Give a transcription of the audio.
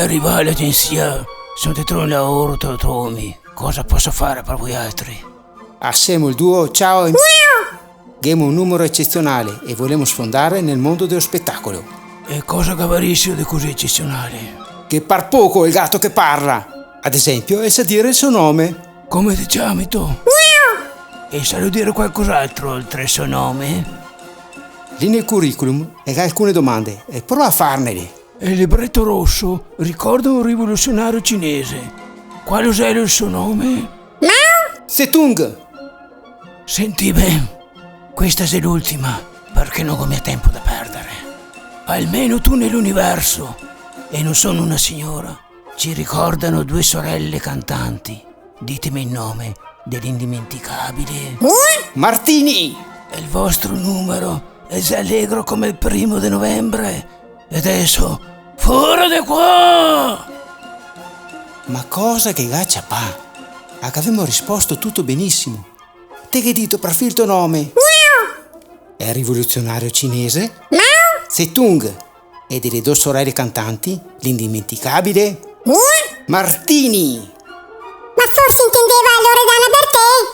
rivale Gensia, sono dentro un lavoro, te lo trovi. Cosa posso fare per voi altri? Siamo il duo Ciao e Abbiamo un numero eccezionale e vogliamo sfondare nel mondo dello spettacolo. E cosa cavarissimo di così eccezionale? Che par poco il gatto che parla. Ad esempio, e sa dire il suo nome. Come ti chiami tu? E sai dire qualcos'altro oltre il suo nome? Lì nel curriculum hai alcune domande e prova a farnele. Il libretto rosso ricorda un rivoluzionario cinese. Quale era il suo nome? Setung! Senti bene, questa è l'ultima, perché non ho tempo da perdere. Almeno tu nell'universo, e non sono una signora, ci ricordano due sorelle cantanti. Ditemi il nome dell'indimenticabile Martini! E il vostro numero è già allegro come il 1 novembre. E adesso, fuori di qua! Ma cosa che gaccia pa? Avevamo risposto tutto benissimo. Te che dito per il tuo nome? È il rivoluzionario cinese? Setung. E delle due sorelle cantanti? L'indimenticabile? Martini! Ma forse intendeva Loredana Bertè?